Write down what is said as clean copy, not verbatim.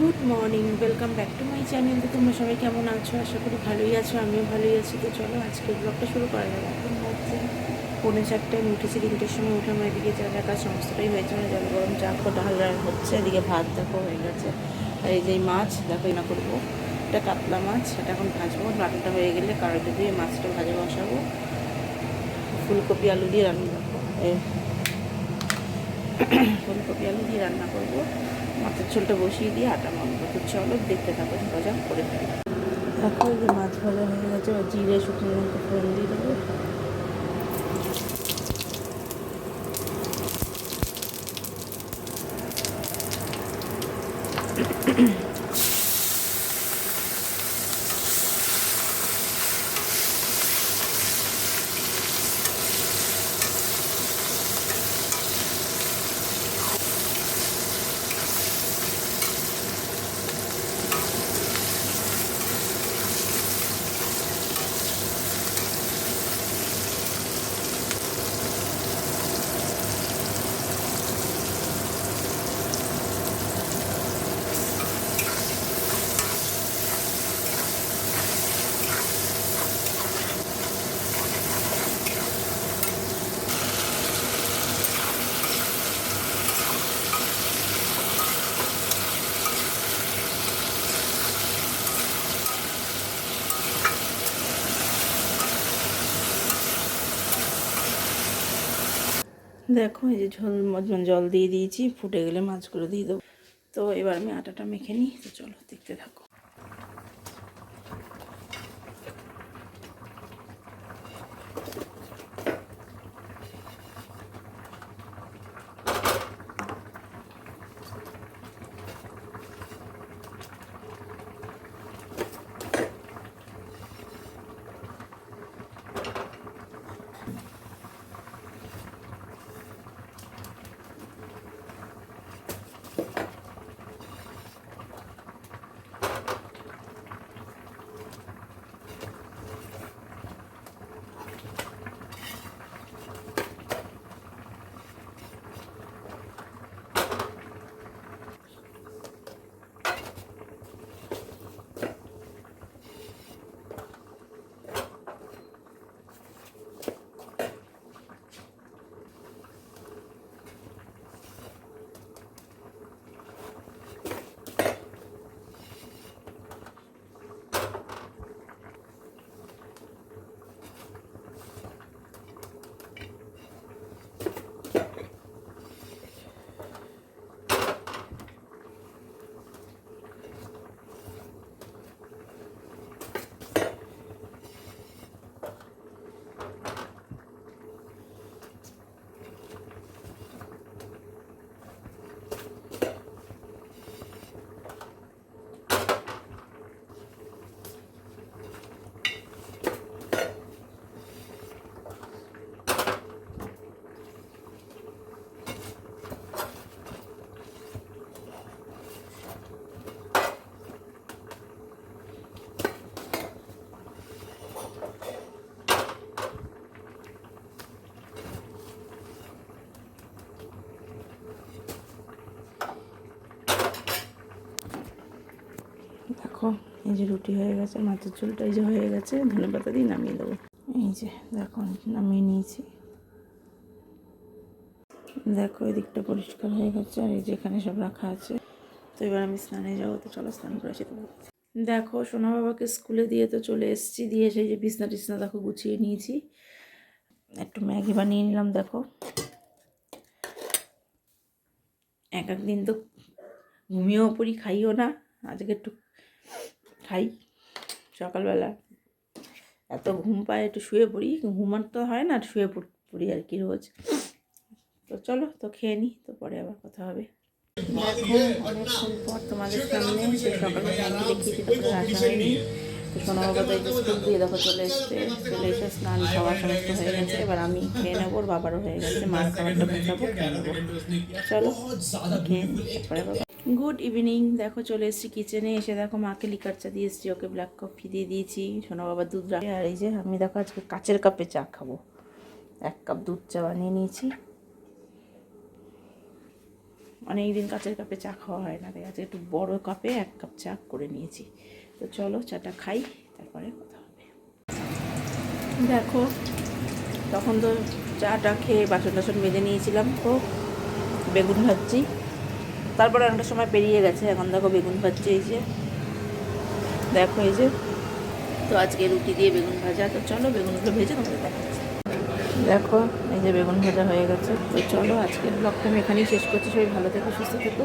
Good morning, welcome back to my channel. তো তোমরা সবাই কেমন আছো? আশা করি ভালোই আছো, আমিও ভালোই আছি। তো চলো আজকের ব্লগটা শুরু করা যাবে। এখন হচ্ছে 4:45 আমি উঠেছি। 3টের সময় উঠে আমার এদিকে যা কাজ সমস্তটাই হয়েছে, মানে জল গরম চা ডাল হচ্ছে, এদিকে ভাত দেখো হয়ে গেছে। আর এই যে মাছ দেখো না করবো, এটা কাতলা মাছ, এটা এখন ভাজবো। বাটাটা হয়ে গেলে কারোটা দিয়ে মাছটা ভাজা বসাবো। ফুলকপি আলু দিয়ে রান্না ফুলকপি আলু দিয়ে রান্না করবো। মাছের ঝোলটা বসিয়ে দিয়ে আটা মাখবো। তো চলো দেখতে থাকো, ভাজা করে ফেলি। দেখো যে মাছ ভাজা হয়ে গেছে, জিরে শুকনো লঙ্কা ফোড়ন দিয়ে দেবো। দেখো এই যে জল দিয়ে দিয়েছি, ফুটে গেলে মাছগুলো দিয়ে দেবো। তো এবার আমি আটাটা মেখে নিই। তো চলো দেখতে থাকো। দেখো এই যে রুটি হয়ে গেছে, মাছের ঝোলটা এই যে হয়ে গেছে, ধনেপাতা দিয়ে নামিয়ে দেবো। এই যে দেখো নামিয়ে নিয়েছি। দেখো এই দিকটা পরিষ্কার হয়ে গেছে, আর এই যে এখানে সব রাখা আছে। তো এবার আমি স্নানে যাবো। তো চলো স্নান করে আসি। দেখো সোনা বাবাকে স্কুলে দিয়ে তো চলে এসেছি। দিয়ে সেই যে বিছনা টিছনা দেখো গুছিয়ে নিয়েছি। একটু ম্যাগি বানিয়ে নিলাম। দেখো এক একদিন তো ঘুমিয়েও পড়ি, খাইও না। আজকে একটু খাই সকালবেলা। এত ঘুম পায়, একটু শুয়ে পড়ি। ঘুমান তো হয় না, শুয়ে পড়ি আর কি রোজ। তো চলো তো খেয়ে নিই, তো পরে আবার কথা হবে। দেখো অনেকক্ষণ পর তোমাদের সামনে সেই সকালে ম্যাগি দেখিয়েছি, তারপরে আসা হয়নি। তো সোনা বাবা তো এই যে স্কুল দিয়ে দেখো চলে এসে স্নান খাওয়া সমস্ত হয়ে গেছে। এবার আমি খেয়ে নেবো, ওর বাবারও হয়ে গেছে। মার খাবারটা গুছাবো, খেয়ে নেবো। চলো খেয়ে নিই, তারপরে বাবা। Good evening. দেখো চলে এসেছি কিচেনে। এসে দেখো মাকে লিকার চা দিয়ে এসেছি, ওকে ব্ল্যাক কফি দিয়ে দিয়েছি। সোনা বাবা দুধ রাখে। আর এই যে আমি দেখো আজকে কাচের কাপে চা খাবো। 1 কাপ দুধ চা বানিয়ে নিয়েছি। অনেক দিন কাচের কাপে চা খাওয়া হয় না, তাই আজকে একটু বড় কাপে 1 কাপ চা করে নিয়েছি। তো চলো চাটা খাই, তারপরে কথা হবে। দেখো তখন তো চাটা খেয়ে বাসন টাসন মেজে নিয়েছিলাম, তো বেগুন ভাজছি। তারপরে অনেকটা সময় পেরিয়ে গেছে, এখন দেখো বেগুন ভাজছি। এই যে দেখো, এই যে তো আজকে রুটি দিয়ে বেগুন ভাজা। তো চলো বেগুনগুলো ভেজে তোমাদের দেখাচ্ছি। দেখো এই যে বেগুন ভাজা হয়ে গেছে। তো চলো আজকের ব্লগটা আমি এখানেই শেষ করছি। সবাই ভালো থেকো, সুস্থ থেকো।